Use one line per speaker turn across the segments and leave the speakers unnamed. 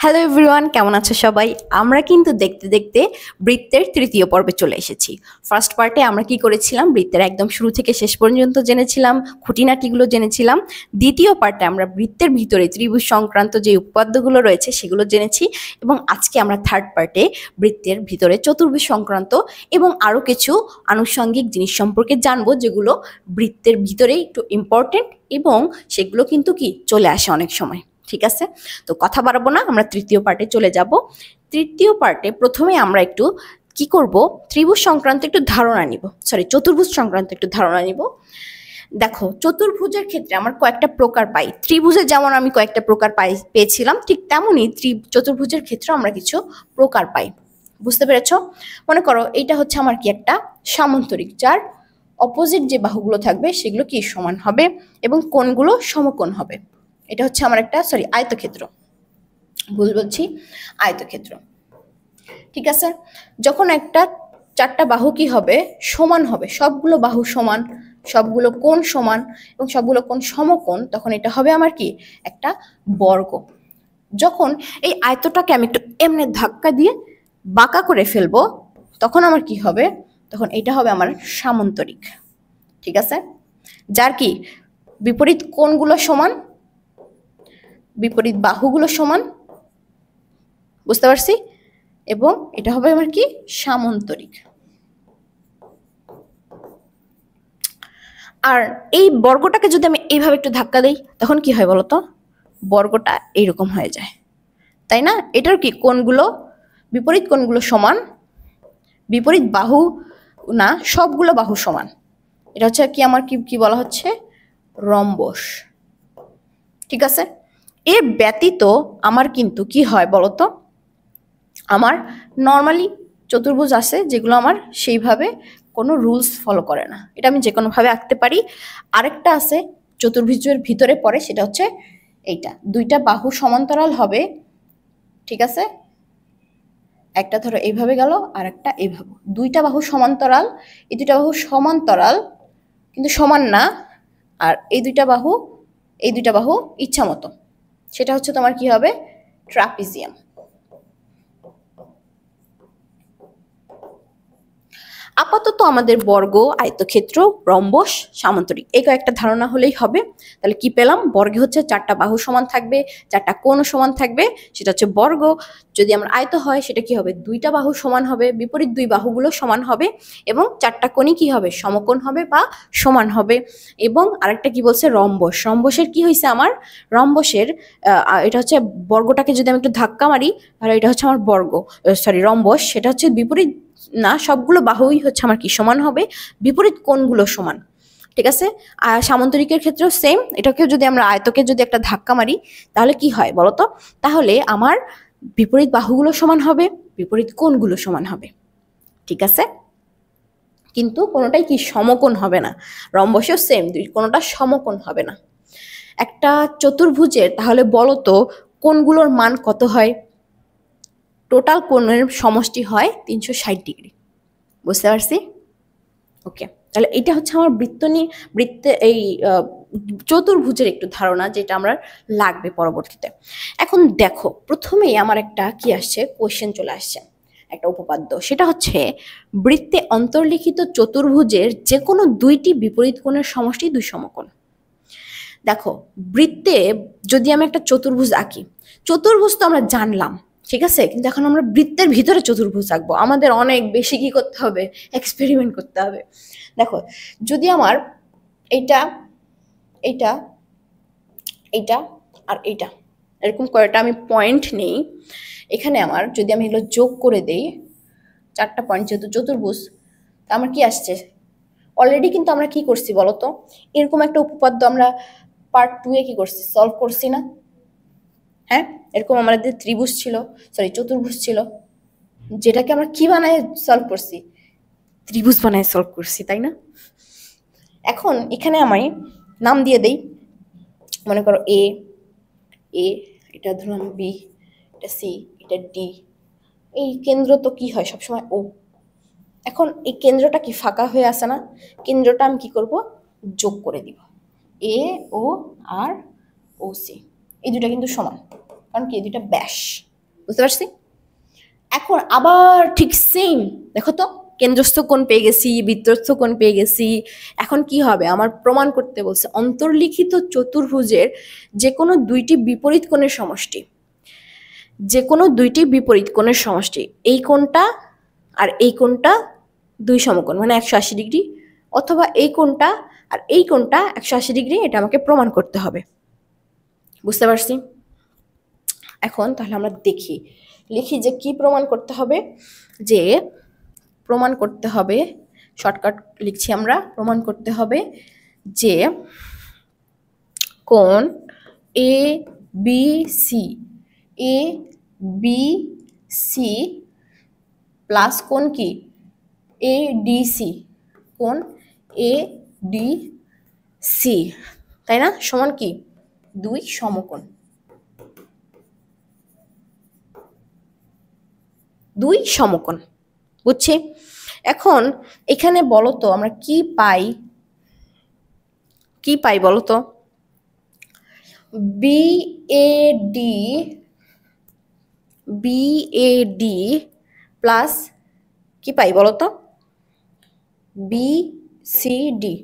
Hello everyone, কেমন আছো সবাই? আমরা কিন্তু দেখতে দেখতে বৃত্তের তৃতীয় পর্বে চলে এসেছি। ফার্স্ট পার্টে আমরা কি করেছিলাম, বৃত্তের একদম শুরু থেকে শেষ পর্যন্ত জেনেছিলাম, খুঁটিনাটিগুলো জেনেছিলাম। দ্বিতীয় পার্টে আমরা বৃত্তের ভিতরে ত্রিভুজ সংক্রান্ত যে উপাদ্যগুলো রয়েছে সেগুলো জেনেছি, এবং আজকে আমরা থার্ড পার্টে বৃত্তের ভিতরে চতুর্ভুজ সংক্রান্ত এবং আরও কিছু আনুষঙ্গিক জিনিস সম্পর্কে জানবো, যেগুলো বৃত্তের ভিতরে একটু ইম্পর্টেন্ট এবং সেগুলো কিন্তু কি চলে আসে অনেক সময়। ঠিক আছে, তো কথা বাড়াবো না, আমরা তৃতীয় পার্টে চলে যাব। তৃতীয় পার্টে প্রথমে আমরা একটু কি করব, ত্রিভুজ সংক্রান্ত একটু ধারণা নিব, চতুর্ভুজ সংক্রান্ত একটু ধারণা নিব। দেখো, চতুর্ভুজের ক্ষেত্রে আমার কয়েকটা প্রকার পাই। ত্রিভুজের যেমন আমি কয়েকটা প্রকার পেয়েছিলাম, ঠিক তেমনই চতুর্ভুজের ক্ষেত্রে আমরা কিছু প্রকার পাই। বুঝতে পেরেছ? মনে করো এইটা হচ্ছে আমার কি একটা সামান্তরিক, যার অপোজিট যে বাহুগুলো থাকবে সেগুলো কি সমান হবে এবং কোণগুলো সমকোণ হবে। এটা হচ্ছে আমার একটা আয়তক্ষেত্র। ভুল বলছি, আয়তক্ষেত্র। ঠিক আছে, যখন একটা চারটা বাহু কি হবে, সমান হবে, সবগুলো বাহু সমান, সবগুলো কোণ সমান এবং সবগুলো কোণ সমকোণ, তখন এটা হবে আমার কি একটা বর্গ। যখন এই আয়তটাকে আমি একটু এমনি ধাক্কা দিয়ে বাঁকা করে ফেলবো, তখন আমার কি হবে, তখন এটা হবে আমার সামান্তরিক। ঠিক আছে, যার কি বিপরীত কোণগুলো সমান, বিপরীত বাহুগুলো সমান, বুঝতে পারছি, এবং এটা হবে আমার কি সামান্তরিক। আর এই বর্গটাকে যদি আমি এইভাবে একটু ধাক্কা দেই, তখন কি হয় বলতো, বর্গটা এইরকম হয়ে যায়, তাই না? এটার কি কোণগুলো, বিপরীত কোণগুলো সমান, বিপরীত বাহু না, সবগুলো বাহু সমান। এটা হচ্ছে কি আমার কি বলা হচ্ছে, রম্বস। ঠিক আছে, এর ব্যতীত আমার কিন্তু কি হয় বলতো, আমার নর্মালি চতুর্ভুজ আছে যেগুলো আমার সেইভাবে কোনো রুলস ফলো করে না, এটা আমি যে কোনোভাবে আঁকতে পারি। আরেকটা আছে চতুর্ভুজের ভিতরে পড়ে, সেটা হচ্ছে এইটা, দুইটা বাহু সমান্তরাল হবে। ঠিক আছে, একটা ধরো এইভাবে গেল আর একটা এইভাবে, দুইটা বাহু সমান্তরাল, এই দুইটা বাহু সমান্তরাল কিন্তু সমান না, আর এই দুইটা বাহু ইচ্ছা মতো, সেটা হচ্ছে তোমার কি হবে, ট্রাপিজিয়াম। আপাতত আমাদের বর্গ, আয়তক্ষেত্র, রম্বস, সামান্তরিক এই কয়েকটা ধারণা হলেই হবে। তাহলে কি পেলাম, বর্গে হচ্ছে চারটা বাহু সমান থাকবে, চারটা কোণ সমান থাকবে, সেটা হচ্ছে বর্গ। যদি আমার আয়ত হয় সেটা কি হবে, দুইটা বাহু সমান হবে, বিপরীত দুই বাহুগুলো সমান হবে, এবং চারটা কোণই কি হবে, সমকোণ হবে বা সমান হবে। এবং আরেকটা কি বলছে, রম্বস। রম্বসের কি হয়েছে আমার, রম্বসের এটা হচ্ছে বর্গটাকে যদি আমি একটু ধাক্কা মারি, তাহলে এটা হচ্ছে আমার রম্বস, সেটা হচ্ছে বিপরীত না, সবগুলো বাহুই হচ্ছে আমার কি সমান হবে, বিপরীত কোণগুলো সমান। ঠিক আছে, আর সামান্তরিকের ক্ষেত্রেও সেম, এটাকে যদি আমরা আয়তকে যদি একটা ধাক্কা মারি, তাহলে কি হয় বলতো, তাহলে আমার বিপরীত বাহুগুলো সমান হবে, বিপরীত কোণগুলো সমান হবে। ঠিক আছে, কিন্তু কোনোটাই কি সমকোণ হবে না। রম্বসেও সেম, কোনোটা সমকোণ হবে না। একটা চতুর্ভুজের তাহলে বলতো কোণগুলোর মান কত হয়, টোটাল কোণের সমষ্টি হয় 360 ডিগ্রি। বুঝতে পারছি? ওকে, তাহলে এটা হচ্ছে আমার বৃত্তে এই চতুর্ভুজের একটু ধারণা, যেটা আমরা লাগবে পরবর্তীতে। এখন দেখো, প্রথমেই আমার একটা কি আসছে, কোশ্চেন চলে আসছে, একটা উপপাদ্য, সেটা হচ্ছে বৃত্তে অন্তর্লিখিত চতুর্ভুজের যে কোনো দুইটি বিপরীত কোণের সমষ্টি দুই সমকোণ। দেখো, বৃত্তে যদি আমি একটা চতুর্ভুজ আঁকি, চতুর্ভুজ তো আমরা জানলাম, ঠিক আছে, কিন্তু এখন আমরা বৃত্তের ভিতরে চতুর্ভুজ আঁকবো, আমাদের অনেক বেশি কি করতে হবে, এক্সপেরিমেন্ট করতে হবে। দেখো, যদি আমার এইটা এইটা এইটা আর এইটা এরকম কয়টা আমি পয়েন্ট নেই, এখানে আমার যদি আমি এগুলো যোগ করে দেই, চারটা পয়েন্ট যেহেতু চতুর্ভুজ, তা আমার কি আসছে, অলরেডি কিন্তু আমরা কি করছি বলতো, এরকম একটা উপপাদ্য আমরা পার্ট 2-এ কি করছি, সলভ করছি না? হ্যাঁ, এরকম আমাদের চতুর্ভুজ ছিল, যেটাকে আমরা কি বানায় সলভ করছি, ত্রিভুজ বানায় সলভ করছি, তাই না? এখন এখানে আমি নাম দিয়ে দেই, মনে করো এ, এটা ধরলাম বি, এটা সি, এটা ডি। এই কেন্দ্র তো কি হয় সবসময় ও। এখন এই কেন্দ্রটা কি ফাঁকা হয়ে আসে না, কেন্দ্রটা আমি কি করব, যোগ করে দিব, এ ও আর ও সি, এই দুটা কিন্তু সমান, কারণ কি এই দুটা ব্যাস। বুঝতে পারছি? এখন আবার ঠিক সেম, দেখো তো কেন্দ্রস্থ কোণ পেয়ে গেছি, বৃত্তস্থ কোণ পেয়ে গেছি। এখন কি হবে, আমার প্রমাণ করতে বলছে অন্তর্লিখিত চতুর্ভুজের যে কোনো দুইটি বিপরীত কোণের সমষ্টি, যে কোনো দুইটি বিপরীত কোণের সমষ্টি, এই কোণটা আর এই কোণটা দুই সমকোণ মানে 180 ডিগ্রি, অথবা এই কোণটা আর এই কোণটা 180 ডিগ্রি, এটা আমাকে প্রমাণ করতে হবে। বুঝতে পারছি? এখন তাহলে আমরা দেখি, লিখি যে কি প্রমাণ করতে হবে। যে প্রমাণ করতে হবে, শর্টকাট লিখছি আমরা, প্রমাণ করতে হবে যে কোণ A B C, A B C plus কোণ কি এ ডি সি, কোণ এ ডি সি, তাই না, সমান কি দুই সমকোণ, দুই সমকোণ। বুঝছি? এখন এখানে বলো তো আমরা কি পাই, কি পাই বলো তো? বিএডি, বিএডি প্লাস কি পাই বলো তো? বিসিডি,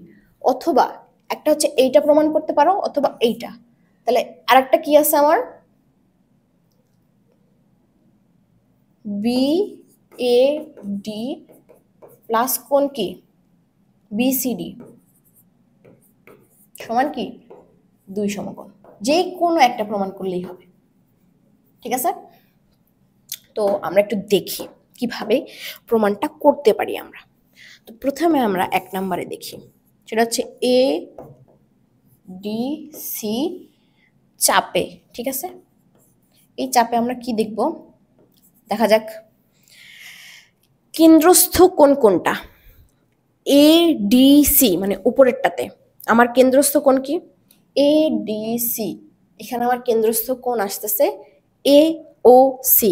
অথবা একটা হচ্ছে এইটা প্রমাণ করতে পারো অথবা এইটা। তাহলে আরেকটা কি আছে আমার, বিএডি প্লাস কোণ কি বিসিডি সমান কি দুই সমকোণ। যে কোনো একটা প্রমাণ করলেই হবে, ঠিক আছে? তো আমরা একটু দেখি কিভাবে প্রমাণটা করতে পারি আমরা। তো প্রথমে আমরা 1 নম্বরে দেখি, সেটা হচ্ছে এ ডি সি চাপে, ঠিক আছে? এই চাপে আমরা কি দেখব, দেখা যাক কেন্দ্রস্থ কোণ কোনটা। এ ডি সি মানে উপরেরটাতে আমার কেন্দ্রস্থ কোণ কি এ ডি সি, এখানে আমার কেন্দ্রস্থ কোণ আসতেছে এ ও সি।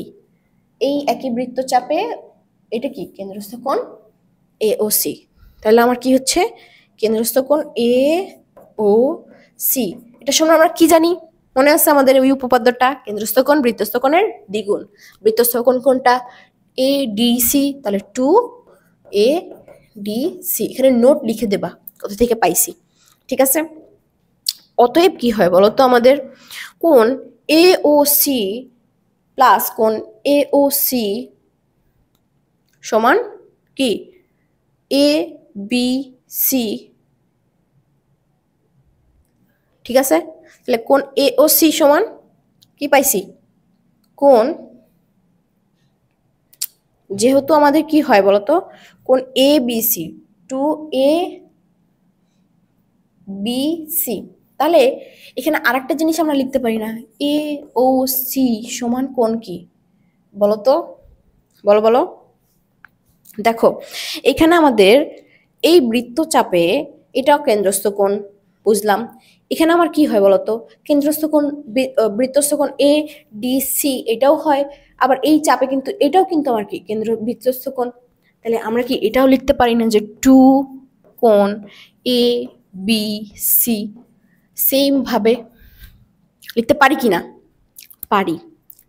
এই একই বৃত্তচাপে এটা কি কেন্দ্রস্থ কোণ এ ও সি। তাহলে আমার কি হচ্ছে কেন্দ্রস্থ কোণ এ ও সি। এটা শুনে আমরা কি জানি, মনে আছে আমাদের ওই উপপাদ্যটা, কেন্দ্রস্থ কোণ বৃত্তস্থ কোণের দ্বিগুণ। বৃত্তস্থ কোণ কোনটা এ ডি সি, তাহলে 2 এ ডি সি। এখানে নোট লিখে দেবা কোথা থেকে পাইছি, ঠিক আছে? অতএব কি হয় বলো তো, আমাদের কোণ এ ও সি প্লাস কোণ এ ও সি সমান কি এ বি সি, ঠিক আছে? তাহলে কোণ এ ও সি সমান কি পাইছি, কোণ যেহেতু আমাদের কি হয় বলতো কোণ A B C 2 A B C, তাহলে এখানে আরেকটা জিনিস আমরা লিখতে পারি না, এ ও সি সমান কোণ কি বলতো, বলো বলো। দেখো এখানে আমাদের এই বৃত্তচাপে এটাও কেন্দ্রস্থ কোণ, বুঝলাম। এখানে আমার কি হয় বলতো, কেন্দ্রস্থ কোণ বৃত্তস্থ কোণ এ ডি সি এটাও হয়, আবার এই চাপে কিন্তু এটাও কিন্তু আমার কি কেন্দ্র বৃত্তস্থ কোণ। তাহলে আমরা কি এটাও লিখতে পারি না যে 2 কোণ এ বি সি, সেম ভাবে লিখতে পারি কি না, পারি,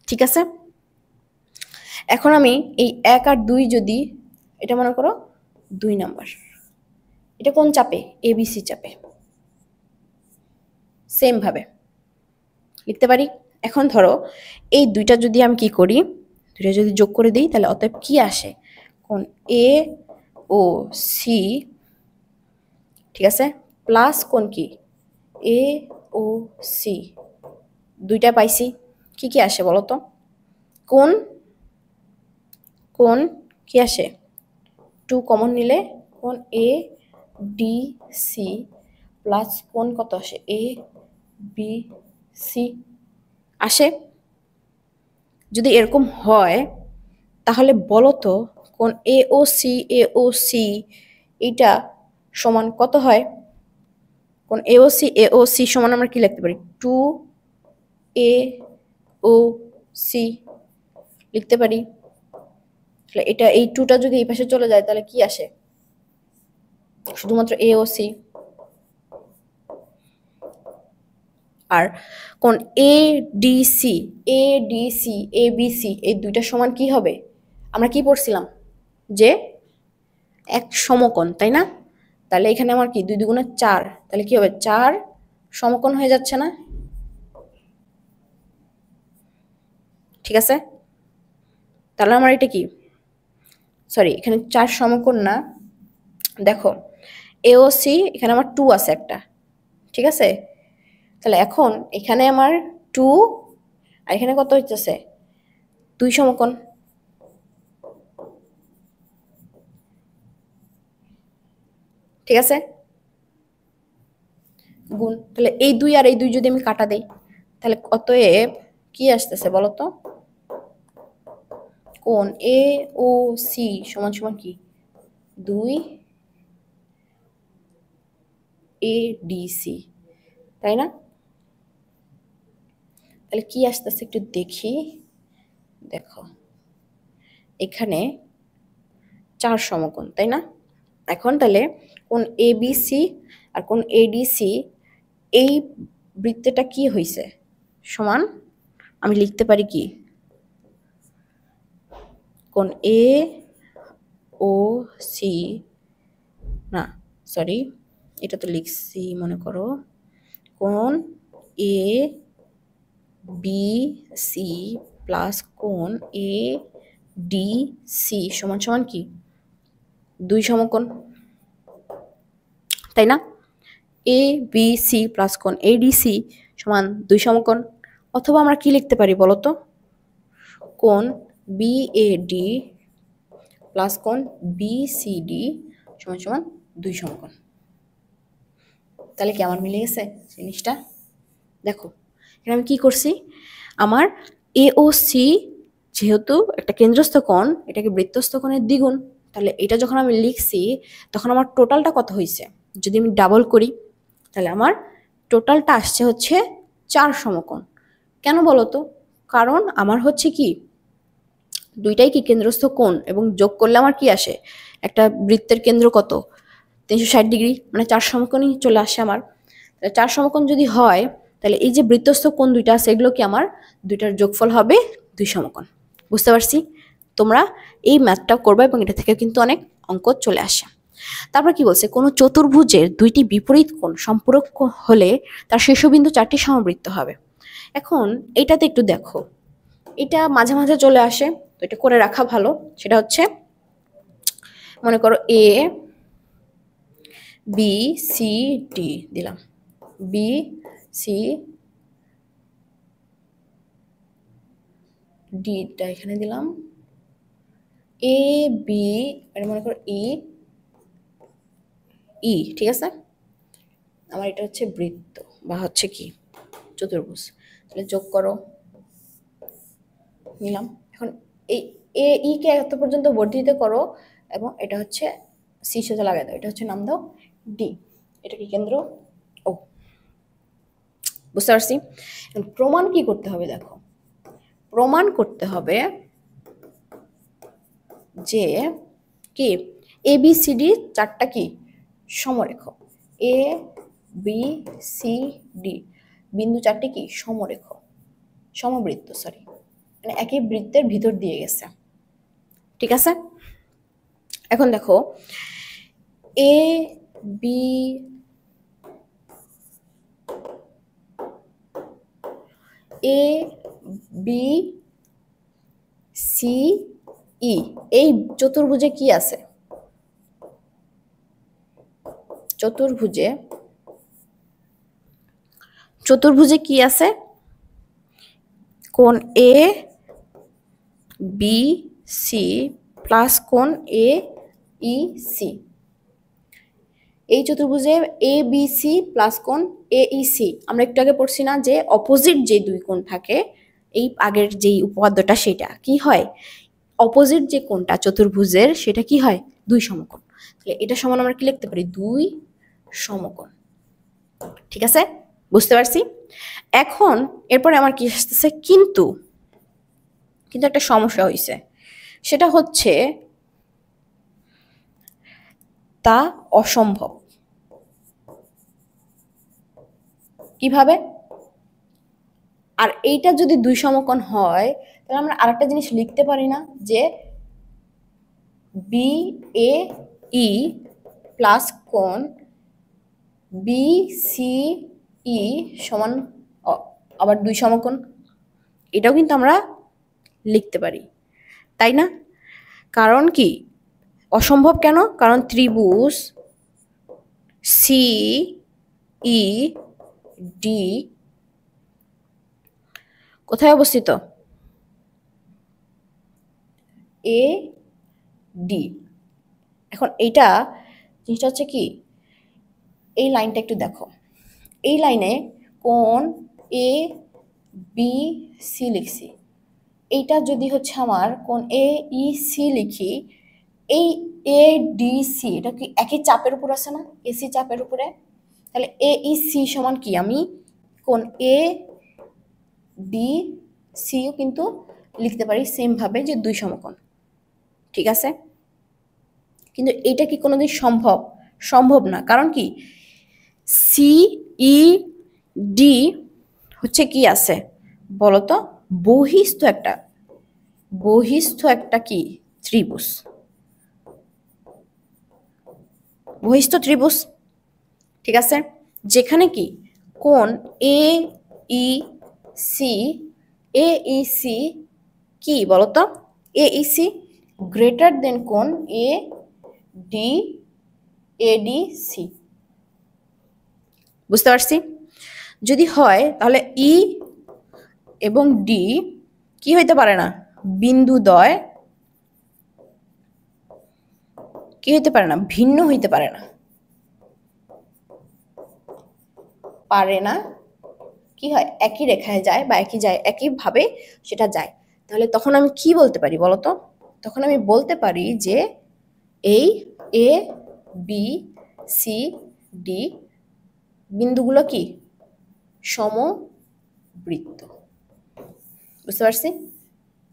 ঠিক আছে? এখন আমি এই 1 আর 2 যদি এটা মনে করো 2 নাম্বার, এটা কোন চাপে এবিসি চাপে, সেম ভাবে লিখতে পারি। এখন ধরো এই দুইটা যদি আমি কি করি, দুইটা যদি যোগ করে দিই তাহলে অতএব কি আসে, কোণ এ ও সি, ঠিক আছে, প্লাস কোণ কি এ ও সি, দুইটা পাইছি। কি কি আসে বলো তো, কোণ কোণ কি আসে 2 কমন নিলে কোণ এ ডি সি প্লাস কোণ কত আসে এ বি সি আসে। যদি এরকম হয় তাহলে বলো তো কোণ এ ও সি এইটা সমান কত হয়, কোণ এ ও সি সমান আমরা কি লিখতে পারি 2 এ ও সি লিখতে পারি। তাহলে এটা এই 2টা যদি এই পাশে চলে যায় তাহলে কি আসে, শুধুমাত্র এ ও সি। আর কোণ এডিসি, এডিসি, এবিসি এই দুইটা সমান কি হবে? আমরা কি পড়ছিলাম যে এক সমকোণ, তাই না? তাহলে এখানে আমার কি 2 দুগুণে 4, তাহলে কি হবে 4 সমকোণ হয়ে যাচ্ছে না? ঠিক আছে, তাহলে আমার এটা কি, সরি এখানে 4 সমকোণ না, দেখো এওসি এখানে আমার 2 আছে একটা, ঠিক আছে? তাহলে এখন এখানে আমার 2 আর এখানে কত হইতেছে 2 সমকোণ, ঠিক আছে? গুণ, তাহলে এই 2 আর এই 2 যদি আমি কাটা দেই তাহলে অতএব কি আসতেছে বলো তো? কোণ এ ও সি সমান সমান কি 2 এডিসি, তাই না? তাহলে কি আসতেছে একটু দেখি, দেখো এখানে 4 সমকোণ, তাই না? এখন তাহলে কোণ এবিসি আর কোণ এডিসি এই বৃত্তটা কি হইছে সমান, আমি লিখতে পারি কি কোণ এ ও সি, না সরি এটা তো লিখছি, মনে করো কোণ এ বি সি প্লাস কোণ এ ডি সি সমান সমান কি 2 সমকোণ, তাই না? এ বি সি প্লাস কোণ এডিসি সমান 2 সমকোণ। অথবা আমরা কি লিখতে পারি বলো তো? কোণ বিএডি প্লাস কোণ বিসিডি সমান সমান 2 সমকোণ। তাহলে কি আমার মিলে গেছে জিনিসটা? দেখো এখানে আমি কি করছি, আমার এ ও সি যেহেতু একটা কেন্দ্রস্থ কোণ, এটাকে বৃত্তস্থ কোণের দ্বিগুণ, তাহলে এটা যখন আমি লিখছি তখন আমার টোটালটা কত হয়েছে, যদি আমি ডাবল করি তাহলে আমার টোটালটা আসছে হচ্ছে 4 সমকোণ। কেন বলো তো? কারণ আমার হচ্ছে কি দুইটাই কি কেন্দ্রস্থ কোণ, এবং যোগ করলে আমার কি আসে, একটা বৃত্তের কেন্দ্র কত 360 ডিগ্রি, মানে 4 সমকোণই চলে আসে আমার। 4 সমকোণ যদি হয় তাহলে এই যে বৃত্তস্থ কোণ দুইটা আছে এগুলো কি আমার দুইটার যোগফল হবে 2 সমকোণ। বুঝতে পারছি? তোমরা এই ম্যাথটা করবে এবং এটা থেকে কিন্তু অনেক অঙ্ক চলে আসে। তারপর কি বলছে, কোনো চতুর্ভুজের দুইটি বিপরীত কোণ সম্পূরক হলে তার শীর্ষবিন্দু 4টি সমবৃত্ত হবে। এখন এইটাতে একটু দেখো, এটা মাঝে মাঝে চলে আসে, তো এটা করে রাখা ভালো। সেটা হচ্ছে মনে করো এ বি সি ডি দিলাম, বি সি ডিটা এখানে দিলাম, এ বি এটা মনে করো ই ই, ঠিক আছে? আমার এটা হচ্ছে বৃত্ত বা হচ্ছে কি চতুর্ভুজ, তাহলে যোগ করো নিলাম। এখন এই এ ই কে এত পর্যন্ত বর্ধিত করো এবং এটা হচ্ছে সি সাথে লাগাই দাও, এটা হচ্ছে নাম দাও ডি, এটা কি কেন্দ্র ও। বুঝতে পারছি? প্রমাণ কি করতে হবে দেখো, প্রমাণ করতে হবে যে কি এ বি সি ডি 4টা কি সমরেখ, এ বি সি ডি বিন্দু 4টি কি সমরেখ, সমবৃত্ত, সরি মানে একই বৃত্তের ভিতর দিয়ে গেছে, ঠিক আছে? এখন দেখো A B A B C E এই চতুর্ভুজে কি আছে, চতুর্ভুজে চতুর্ভুজে কি আছে, কোণ এ বি সি প্লাস কোণ এ ই সি। এই চতুর্ভুজে এ বি সি প্লাস কোণ এ ই সি, আমরা একটু আগে পড়ছি না যে অপোজিট যে দুই কোণ থাকে, এই আগের যেই উপপাদ্যটা সেটা কি হয়, অপোজিট যে কোণটা চতুর্ভুজের সেটা কি হয় 2 সমকোণ। তাহলে এটা সমান আমরা কি লিখতে পারি 2 সমকোণ, ঠিক আছে? বুঝতে পারছি? এখন এরপরে আমার কি আসতেছে, কিন্তু কিন্তু একটা সমস্যা হয়েছে, সেটা হচ্ছে তা অসম্ভব। কিভাবে? আর এইটা যদি দুই সমকোণ হয় তাহলে আমরা আরেকটা জিনিস লিখতে পারি না যে বি এ ই প্লাস কোণ বি সি ই সমান আবার দুই সমকোণ, এটাও কিন্তু আমরা লিখতে পারি, তাই না? কারণ কি অসম্ভব কেন? কারণ ত্রিভুজ সি ই ডি কোথায় অবস্থিত? A D. এখন এইটা জিনিসটা হচ্ছে কি, এই লাইনটা একটু দেখো, এই লাইনে কোণ এ বি সি লিখছি, এইটা যদি হচ্ছে আমার কোণ এ ই সি লিখি, এই এ ডি সি এটা কি একই চাপের উপর আছে না, এসি চাপের উপরে? তাহলে এ ই সি সমান কি, আমি কোণ এ ডি সিও কিন্তু লিখতে পারি সেম ভাবে যে দুই সমকোণ, ঠিক আছে? কিন্তু এটা কি কোনোদিন সম্ভব? সম্ভব না। কারণ কি সি ই ডি হচ্ছে কি আছে বলতো, বহিস্থ একটা কি ত্রিভুজ, বহিস্থ ত্রিভুজ, ঠিক আছে? যেখানে কি কোণ এ ই সি কি বলতো, এ ই সি গ্রেটার দেন কোণ এ ডি সি। বুঝতে পারছি? যদি হয় তাহলে ই এবং ডি কি হইতে পারে না, বিন্দুদ্বয় কি হইতে পারে না, ভিন্ন হইতে পারে না, কি হয় একই রেখায় যায় বা একইভাবে সেটা যায়। তাহলে তখন আমি কি বলতে পারি বলতো? তখন আমি বলতে পারি যে এই এ বি সি ডি বিন্দুগুলো কি সমবৃত্ত। বুঝতে পারছি?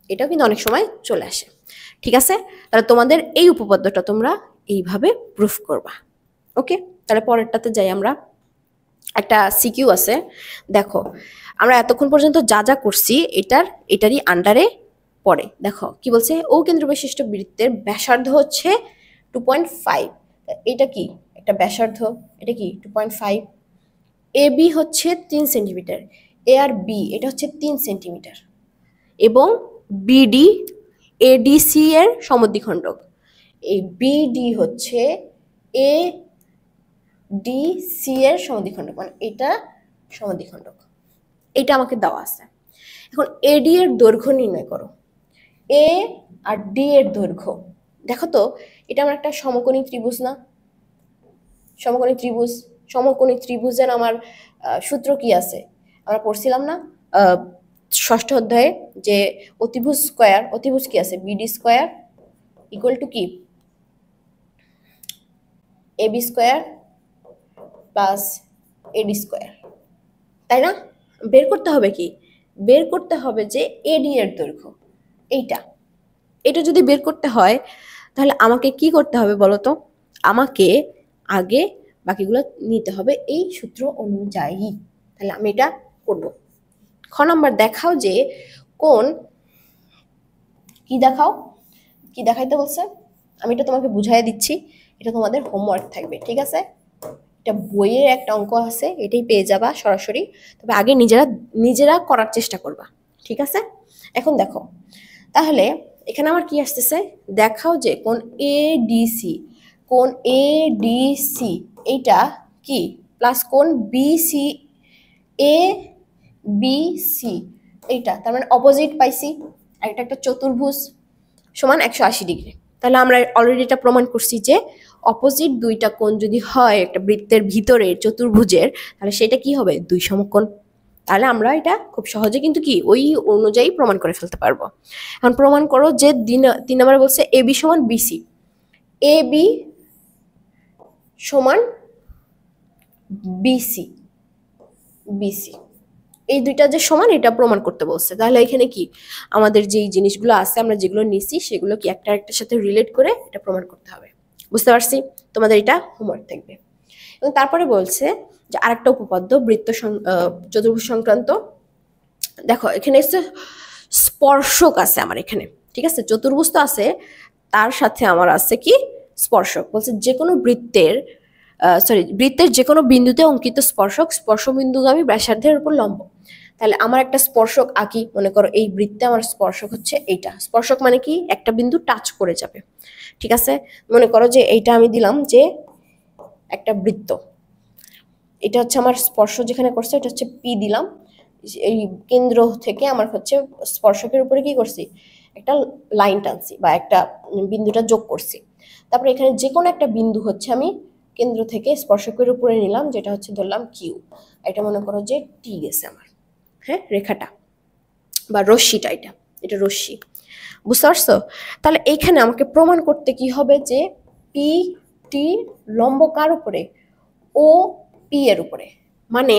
এটাও কিন্তু অনেক সময় চলে আসে, ঠিক আছে? তাহলে তোমাদের এই উপপাদ্যটা তোমরা এইভাবে প্রুফ করবা। ওকে, তাহলে পরেরটাতে যাই আমরা। একটা সিকিউ আছে, দেখো আমরা এতক্ষণ পর্যন্ত যা যা করছি এটারই আন্ডারে পড়ে। দেখো কি বলছে, ও কেন্দ্র বিশিষ্ট বৃত্তের ব্যাসার্ধ হচ্ছে 2.5। এটা কি একটা ব্যাসার্ধ, এটা কি 2.5। এ বি হচ্ছে 3 সেন্টিমিটার, এ আর বি এটা হচ্ছে 3 সেন্টিমিটার, এবং বিডি এডিসি এর সমদ্বিখণ্ডক। এই বিডি হচ্ছে এ ডি সি এর সমদ্বিখণ্ডক, মানে এটা সমদ্বিখণ্ডক, এটা আমাকে দেওয়া আছে। এখন এডি এর দৈর্ঘ্য নির্ণয় করো, এ আর ডি এর দৈর্ঘ্য। দেখো তো এটা আমার একটা সমকোণী ত্রিভুজ না? সমকোণী ত্রিভুজের আমার সূত্র কি আছে আমরা পড়ছিলাম না ষষ্ঠ অধ্যায়ে, যে অতিভুজ কি আছে, বিডি স্কয়ার ইকুয়াল টু কি এবি স্কয়ার প্লাস এডি স্কয়ার, তাই না? বের করতে হবে কি, বের করতে হবে যে এডি এর দৈর্ঘ্য। এটা যদি বের করতে হয় তাহলে আমাকে কি করতে হবে বলতো? আমাকে আগে বাকিগুলো নিতে হবে এই সূত্র অনুযায়ী। তাহলে আমি এটা করব। খ নাম্বার, দেখাও যে কোন কি দেখাইতে বলছে, আমি এটা তোমাকে বুঝাই দিচ্ছি, এটা তোমাদের হোমওয়ার্ক থাকবে, ঠিক আছে? এটা বইয়ের একটা অঙ্ক আছে, এটাই পেয়ে যাবা সরাসরি, তবে আগে নিজেরা করার চেষ্টা করবা, ঠিক আছে? এখন দেখো তাহলে এখানে আমার কি আসতেছে, দেখাও যে কোন এ ডি সি এইটা কি প্লাস কোন এ বি সি এইটা, তার মানে অপোজিট পাইছি, আর এটা একটা চতুর্ভুজ সমান 180 ডিগ্রি। তাহলে আমরা অলরেডি এটা প্রমাণ করছি যে অপোজিট দুইটা কোণ যদি হয় একটা বৃত্তের ভিতরে চতুর্ভুজের, তাহলে সেটা কি হবে, দুই সমকোণ। তাহলে আমরা এটা খুব সহজে কিন্তু কি ওই অনুযায়ী প্রমাণ করে ফেলতে পারবো। এখন প্রমাণ করো যে 3 নম্বরে বলছে এ বি সমান বিসি, এ বি সমান বিসি, এই দুইটা যে সমান এটা প্রমাণ করতে বলছে। তাহলে এখানে কি আমাদের যেই জিনিসগুলো আছে আমরা যেগুলো নিছি সেগুলো কি একটা একটার সাথে রিলেট করে এটা প্রমাণ করতে হবে। বুঝতে পারছি? তোমাদের এটা হোমওয়ার্ক থাকবে। এবং তারপরে বলছে যে আরেকটা উপপাদ্য চতুর্ভুজ সংক্রান্ত, দেখো এখানে এসে স্পর্শক আছে আমার এখানে, ঠিক আছে, চতুর্ভুজ তো আছে, তার সাথে আমার আছে কি স্পর্শক। বলছে যে কোনো বৃত্তের বৃত্তের যে কোনো বিন্দুতে অঙ্কিত স্পর্শক স্পর্শবিন্দুগামী ব্যাসার্ধের উপর লম্ব। তাহলে আমার একটা স্পর্শক আঁকি, মনে করো এই বৃত্তে আমার স্পর্শক হচ্ছে এইটা। স্পর্শক মানে কি, একটা বিন্দু টাচ করে যাবে, ঠিক আছে। মনে করো যে এইটা আমি দিলাম যে একটা বৃত্ত, এটা হচ্ছে আমার স্পর্শ যেখানে করছে এটা হচ্ছে পি দিলাম। এই কেন্দ্র থেকে আমার হচ্ছে স্পর্শকের উপরে কি করছি, একটা লাইন টানছি বা একটা বিন্দুটা যোগ করছি। তারপরে এখানে যে কোনো একটা বিন্দু হচ্ছে আমি কেন্দ্র থেকে স্পর্শকের উপরে নিলাম, যেটা হচ্ছে ধরলাম কিউ। এটা মনে করো যে টি গেছে আমার, হ্যাঁ, রেখাটা বা রশ্মিটা, এটা এটা রশ্মি, বুঝতে পারছো? তাহলে এইখানে আমাকে প্রমাণ করতে কি হবে যে পি টি লম্ব কার উপরে, ও পি এর উপরে, মানে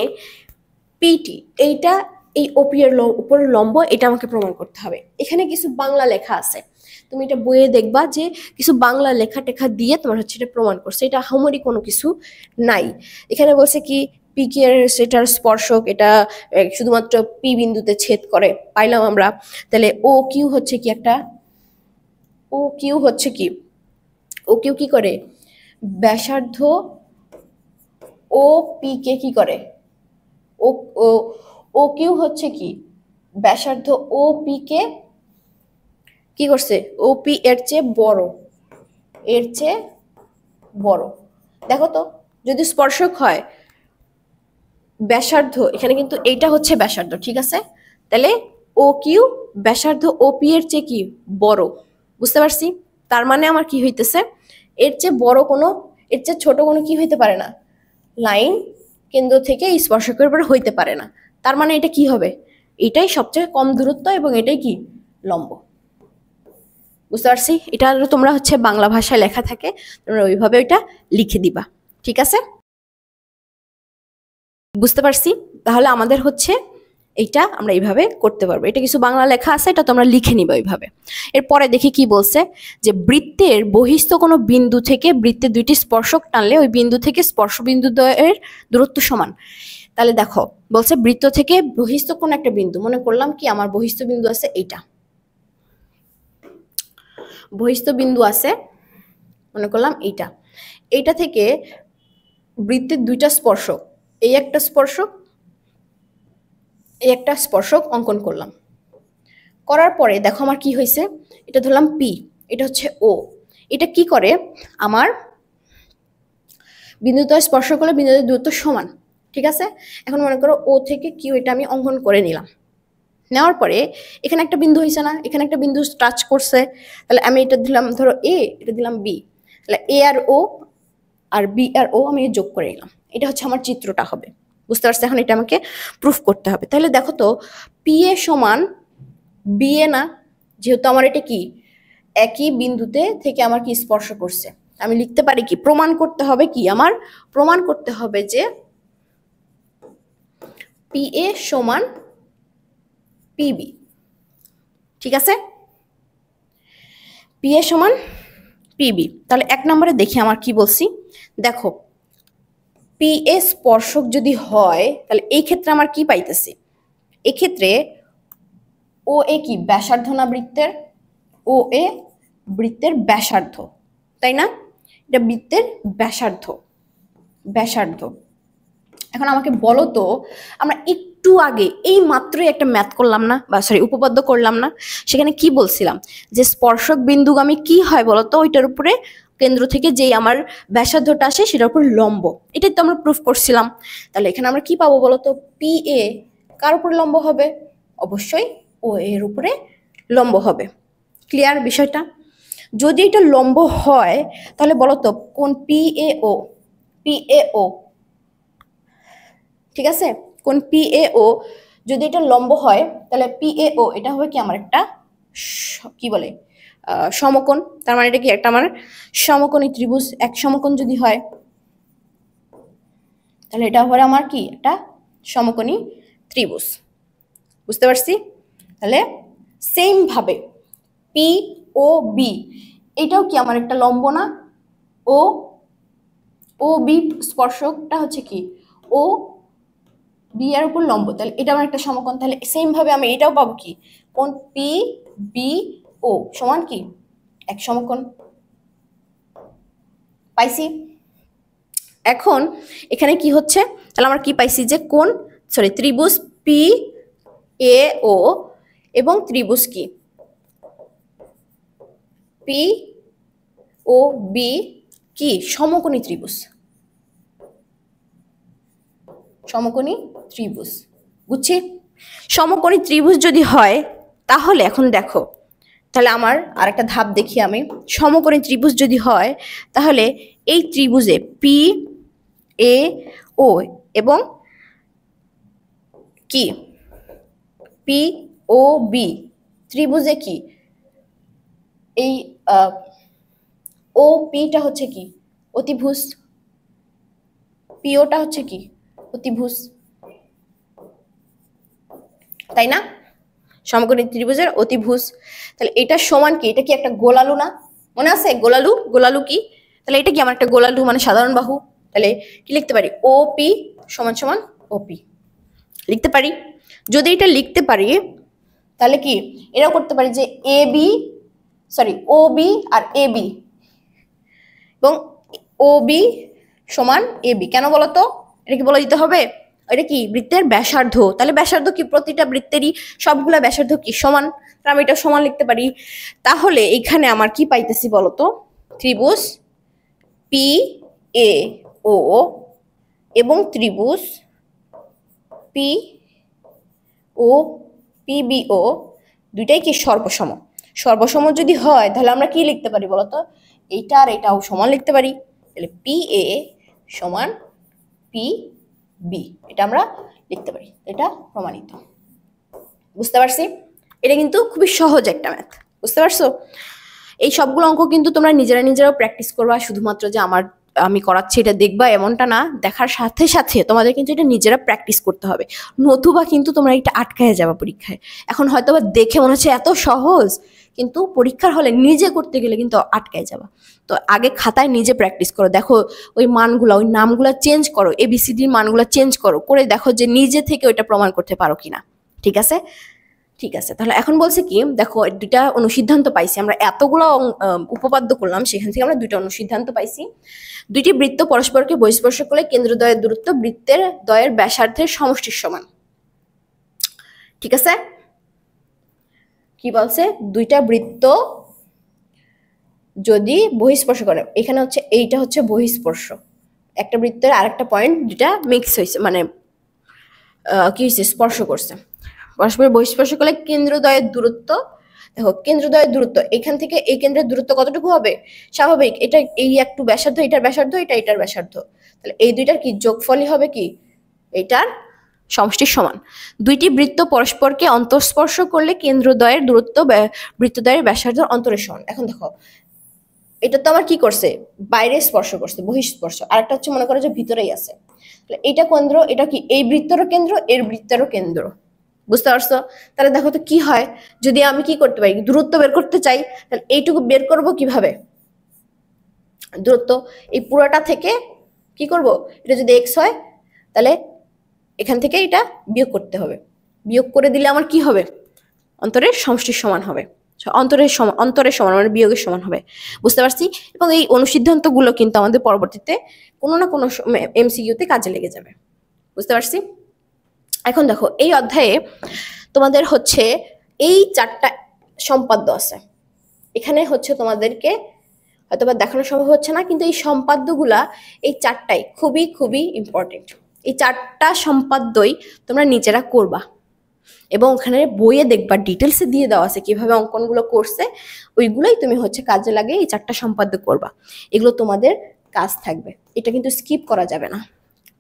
পিটি এইটা এই ওপি এর উপর লম্ব, এটা আমাকে প্রমাণ করতে হবে। এখানে কিছু বাংলা লেখা আছে, তুমি এটা বইয়ে দেখবা যে কিছু বাংলা লেখা টেখা দিয়ে তোমার হচ্ছে এটা প্রমাণ করছে, এটা হামরি কোনো কিছু নাই। এখানে বলছে কি পি কে এর সেটার স্পর্শক এটা শুধুমাত্র পি বিন্দুতে ছেদ করে, পাইলাম আমরা। তাহলে ও কিউ হচ্ছে কি একটা, ও কিউ হচ্ছে কি, ও কিউ কি করে, ব্যাসার্ধ ও পি কে কি করে, ও ও ও কিউ হচ্ছে কি ব্যাসার্ধ ও পি কে কি করছে, ও পি এর চেয়ে বড়, এর চেয়ে বড়। দেখো তো যদি স্পর্শক হয় ব্যাসার্ধ, এখানে কিন্তু এইটা হচ্ছে ব্যাসার্ধ, ঠিক আছে, তাহলে ও কিউ ব্যাসার্ধ ও পি এর চেয়ে কি বড়, বুঝতে পারছি? তার মানে আমার কি হইতেছে, এর চেয়ে বড় কোনো, এর চেয়ে ছোট কোনো কি হইতে পারে না, লাইন কেন্দ্র থেকে এই স্পর্শকের উপর হইতে পারে না। তার মানে এটা কি হবে, এটাই সবচেয়ে কম দূরত্ব এবং এটাই কি লম্ব, বুঝতে পারছি? এটা তোমরা হচ্ছে বাংলা ভাষায় লেখা থাকে, তোমরা ওইভাবে ওইটা লিখে দিবা, ঠিক আছে, বুঝতে পারছি? তাহলে আমাদের হচ্ছে এইটা আমরা এইভাবে করতে পারবো, এটা কিছু বাংলা লেখা আছে, এটা তোমরা লিখে নিবা ওইভাবে। এরপরে দেখি কি বলছে, যে বৃত্তের বহিস্থ কোনো বিন্দু থেকে বৃত্তের দুইটি স্পর্শক টানলে ওই বিন্দু থেকে স্পর্শ বিন্দু দ্বয়ের দূরত্ব সমান। তাহলে দেখো বলছে বৃত্ত থেকে বহিস্থ কোন একটা বিন্দু, মনে করলাম কি আমার বহিস্থ বিন্দু আছে এইটা, বহিস্থ বিন্দু আছে মনে করলাম এইটা, এইটা থেকে বৃত্তের দুইটা স্পর্শক, এই একটা স্পর্শক এই একটা স্পর্শক অঙ্কন করলাম। করার পরে দেখো আমার কি হয়েছে, এটা ধরলাম পি, এটা হচ্ছে ও, এটা কি করে আমার বিন্দুদ্বয় স্পর্শ করলে বিন্দুদের দূরত্ব সমান, ঠিক আছে। এখন মনে করো ও থেকে কিউ এটা আমি অঙ্কন করে নিলাম, নেওয়ার পরে এখানে একটা বিন্দু হয়েছে না, এখানে একটা বিন্দু টাচ করছে, তাহলে আমি এটা দিলাম ধরো এ, এটা দিলাম বি, তাহলে এ আর ও আর বি আর ও আমি যোগ করে নিলাম, এটা হচ্ছে আমার চিত্রটা হবে, বুঝতে পারছি? এখন এটা আমাকে প্রুফ করতে হবে। তাহলে দেখো তো পি এ সমান বি এ না, যেহেতু আমার এটা কি একই বিন্দুতে থেকে আমার কি স্পর্শ করছে, আমি লিখতে পারি কি, প্রমাণ করতে হবে কি, আমার প্রমাণ করতে হবে যে পি এ সমান পিবি, ঠিক আছে, পি এ সমান পিবি। তাহলে এক নম্বরে দেখি আমার কি বলছি, দেখো পি এ স্পর্শক যদি হয় তাহলে এই ক্ষেত্রে আমার কি পাইতেছি, এক্ষেত্রে ও এ কি ব্যাসার্ধ না বৃত্তের, ও এ বৃত্তের ব্যাসার্ধ, তাই না, এটা বৃত্তের ব্যাসার্ধ, ব্যাসার্ধ। এখন আমাকে বলো তো, আমরা একটু আগে এই মাত্রই একটা ম্যাথ করলাম না, বা সরি উপপাদ্য করলাম না, সেখানে কি বলছিলাম যে স্পর্শক বিন্দুগামী কি হয় বলতো, ওইটার উপরে কেন্দ্র থেকে যেই আমার ব্যাসার্ধটা আসে সেটার উপর লম্ব, এটাই তো আমরা প্রুফ করছিলাম। তাহলে এখানে আমরা কি পাবো বলতো, পি এ কার উপরে লম্ব হবে, অবশ্যই ও এর উপরে লম্ব হবে। ক্লিয়ার বিষয়টা? যদি এটা লম্ব হয় তাহলে বলতো কোন P A O, P A ও, ঠিক আছে, কোন পি এ ও যদি এটা লম্ব হয় তাহলে পি এ ও এটা হবে কি আমার একটা কি বলে সমকোণ, তার মানে এটা কি একটা আমার সমকোণী ত্রিভুজ, এক সমকোণ যদি হয় তাহলে এটা হবে আমার কি একটা সমকোণী ত্রিভুজ, বুঝতে পারছি? তাহলে সেম ভাবে পি ও বি এটাও কি আমার একটা লম্ব না, ও ও বি স্পর্শকটা হচ্ছে কি ও বি এর উপর লম্ব, তাহলে এটা আমার একটা সমকোণ। তাহলে সেম ভাবে আমি এটাও পাবো কি, কোণ পি বি ও সমান কি এক সমকোণ। পাইছি। এখন এখানে কি হচ্ছে, তাহলে আমরা কি পাইছি যে কোণ ত্রিভুজ পি এ ও এবং ত্রিভুজ কি পি ও বি কি সমকোণী ত্রিভুজ, সমকোণী ত্রিভুজ। বুঝছি? সমকোণী ত্রিভুজ যদি হয় তাহলে এখন দেখো, তাহলে আমার আরেকটা ধাপ দেখি আমি। সমকোণী ত্রিভুজ যদি হয় তাহলে এই ত্রিভুজে পি এ ও এবং কি পি ও বি ত্রিভুজে কি এই ও পিটা হচ্ছে কি অতিভুজ, পিওটা হচ্ছে কি অতিভুজ, তাই না? সমকোণী ত্রিভুজের অতিভুজ। তাহলে এটা সমান কি, এটা কি একটা গোলালু না? মনে আছে গোলালু? গোলালু কি? তাহলে এটা কি আমার একটা গোলালু মানে সাধারণ বাহু। তাহলে কি লিখতে পারি, ও পি সমান সমান ওপি লিখতে পারি। যদি এটা লিখতে পারি তাহলে কি এটাও করতে পারি যে A B O B R A B এবং ও বি সমান এ বি। কেন বলতো? এটা কি বলে দিতে হবে? এটা কি বৃত্তের ব্যাসার্ধ। তাহলে ব্যাসার্ধ কি প্রতিটা বৃত্তেরই সবগুলা ব্যাসার্ধ কি সমান, আমি এটা সমান লিখতে পারি। তাহলে এখানে আমার কি পাইতেছি বলতো, ত্রিভুজ পি এ ও এবং ত্রিভুজ পি ও পিবিও দুইটাই কি সর্বসম। সর্বসম যদি হয় তাহলে আমরা কি লিখতে পারি বলতো, এইটা আর এটাও সমান লিখতে পারি। তাহলে পি এ সমান পি বি এটা আমরা লিখতে পারি। এটা প্রমাণিত। বুঝতে পারছি? এটা কিন্তু খুবই সহজ একটা ম্যাথ। বুঝতে পারছো? এই সবগুলো অঙ্ক কিন্তু তোমরা নিজেরাও প্র্যাকটিস করবা। শুধুমাত্র যে আমি করাচ্ছি এটা দেখবা এমনটা না, দেখার সাথে সাথে তোমাদের কিন্তু এটা নিজেরা প্র্যাকটিস করতে হবে, নতুবা কিন্তু তোমরা এটা আটকায় যাবা পরীক্ষায়। এখন হয়তো বা দেখে মনে হচ্ছে এত সহজ, কিন্তু পরীক্ষার হলে নিজে করতে গেলে কিন্তু আটকায় যাবা। তো আগে খাতায় নিজে প্র্যাকটিস করো, দেখো ওই মানগুলা ওই নামগুলা চেঞ্জ করো, এবিসিডির মানগুলা চেঞ্জ করো, করে দেখো যে নিজে থেকে ওইটা প্রমাণ করতে পারো কিনা। ঠিক আছে? ঠিক আছে। তাহলে এখন বলছে কি, দেখো দুইটা অনুসিদ্ধান্ত পাইছি আমরা, এতগুলো উপপাদ্য করলাম, সেখান থেকে আমরা দুইটা অনুসিদ্ধান্ত পাইছি। দুইটি বৃত্ত পরস্পরকে বহিঃস্পর্শ করলে কেন্দ্রদ্বয়ের দূরত্ব বৃত্তের দ্বয়ের ব্যাসার্ধের সমষ্টির সমান। ঠিক আছে? কি বলছে, দুইটা বৃত্ত যদি বহিঃস্পর্শ করে, এখানে হচ্ছে এইটা হচ্ছে বহিঃস্পর্শ, একটা বৃত্তের আরেকটা পয়েন্ট দুইটা মিক্স হয়েছে, মানে কি হয়েছে, স্পর্শ করছে। পরস্পর বহিঃস্পর্শ করলে কেন্দ্রদ্বয়ের দূরত্ব, দেখো কেন্দ্রদ্বয়ের দূরত্ব এখান থেকে এই কেন্দ্রের দূরত্ব কতটুকু হবে, স্বাভাবিক এটা এই একটু ব্যাসার্ধ, এটার ব্যাসার্ধ, এটার ব্যাসার্ধ, তাহলে এই দুইটার কি যোগফলই হবে কি এটার সমষ্টির সমান। দুইটি বৃত্ত পরস্পরকে অন্তঃস্পর্শ করলে কেন্দ্রদ্বয়ের দূরত্ব বৃত্তদ্বয়ের ব্যাসার্ধ অন্তরের সমান। এখন দেখো এটা তো আমার কি করছে, বাইরে স্পর্শ করছে, বহিঃস্পর্শ, আর একটা হচ্ছে মনে করো যে ভিতরেই আছে। তাহলে এটা কেন্দ্র, এটা কি এই বৃত্তেরও কেন্দ্র, এর বৃত্তেরও কেন্দ্র। বুঝতে পারছো? তাহলে দেখো তো কি হয়, যদি আমি কি করতে পারি, দূরত্ব বের করতে চাই, তাহলে এইটুকু বের করব কিভাবে, দূরত্ব এই পুরোটা থেকে কি করব, এটা যদি এক্স হয় তাহলে এখান থেকে এটা বিয়োগ করতে হবে, বিয়োগ করে দিলে আমার কি হবে, অন্তরের সমষ্টির সমান হবে, অন্তরের সমান মানে বিয়োগের সমান হবে। বুঝতে পারছি? এবং এই অনুসিদ্ধান্তগুলো কিন্তু আমাদের পরবর্তীতে কোনো না কোনো এমসিকিউতে কাজে লেগে যাবে। বুঝতে পারছি? এখন দেখো এই অধ্যায়ে তোমাদের হচ্ছে এই 4টা সম্পাদ্য আছে, এখানে হচ্ছে তোমাদেরকে হয়তোবা দেখানো সম্ভব হচ্ছে না, কিন্তু এই সম্পাদ্যগুলা এই 4টাই খুবই খুবই ইম্পর্টেন্ট। এই 4টা সম্পাদ্যই তোমরা নিজেরা করবা এবং ওখানে বইয়ে দেখবা ডিটেলসে দিয়ে দেওয়া আছে কিভাবে অঙ্কনগুলো করছে, ওইগুলোই তুমি হচ্ছে কাজে লাগে এই 4টা সম্পাদ্য করবা। এগুলো তোমাদের কাজ থাকবে, এটা কিন্তু স্কিপ করা যাবে না।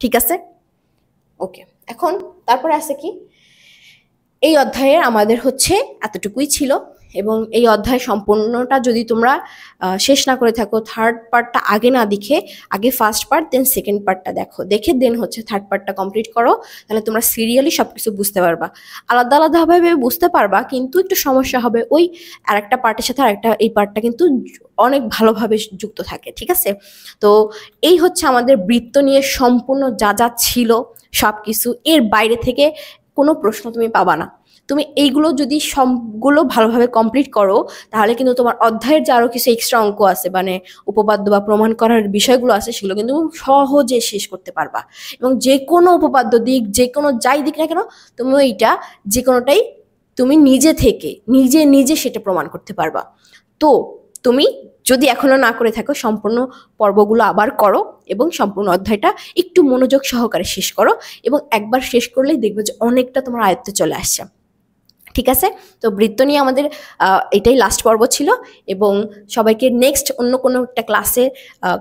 ঠিক আছে? ওকে। এখন তারপরে আছে কি, এই অধ্যায়ে আমাদের হচ্ছে এতটুকুই ছিল। এবং এই অধ্যায় সম্পূর্ণটা যদি তোমরা শেষ না করে থাকো, থার্ড পার্টটা আগে না দেখে আগে ফার্স্ট পার্ট দেন সেকেন্ড পার্টটা দেখো, দেখে দেন হচ্ছে থার্ড পার্টটা কমপ্লিট করো, তাহলে তোমরা সিরিয়ালি সব কিছু বুঝতে পারবা। আলাদা আলাদাভাবে বুঝতে পারবা, কিন্তু একটু সমস্যা হবে ওই আরেকটা পার্টের সাথে আরেকটা, এই পার্টটা কিন্তু অনেক ভালোভাবে যুক্ত থাকে, ঠিক আছে? তো এই হচ্ছে আমাদের বৃত্ত নিয়ে সম্পূর্ণ যা যা ছিল সব কিছু। এর বাইরে থেকে কোনো প্রশ্ন তুমি পাবা না। তুমি এইগুলো যদি সবগুলো ভালোভাবে কমপ্লিট করো, তাহলে কিন্তু তোমার অধ্যায়ের যে আরো কিছু এক্সট্রা অঙ্ক আছে, মানে উপপাদ্য বা প্রমাণ করার বিষয়গুলো আছে, সেগুলো কিন্তু সহজে শেষ করতে পারবা। এবং যে কোনো উপপাদ্য দিক, যে কোনো যাই দিক না কেন, তুমি এইটা যে কোনোটাই তুমি নিজে থেকে নিজে নিজে সেটা প্রমাণ করতে পারবা। তো তুমি যদি এখনো না করে থাকো, সম্পূর্ণ পর্বগুলো আবার করো এবং সম্পূর্ণ অধ্যায়টা একটু মনোযোগ সহকারে শেষ করো, এবং একবার শেষ করলেই দেখবে যে অনেকটা তোমার আয়ত্তে চলে আসছে, ঠিক আছে? তো বৃত্ত নিয়ে আমাদের এটাই লাস্ট পর্ব ছিল, এবং সবাইকে নেক্সট অন্য কোনো একটা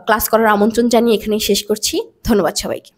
ক্লাস করার আমন্ত্রণ জানিয়ে এখানেই শেষ করছি। ধন্যবাদ সবাইকে।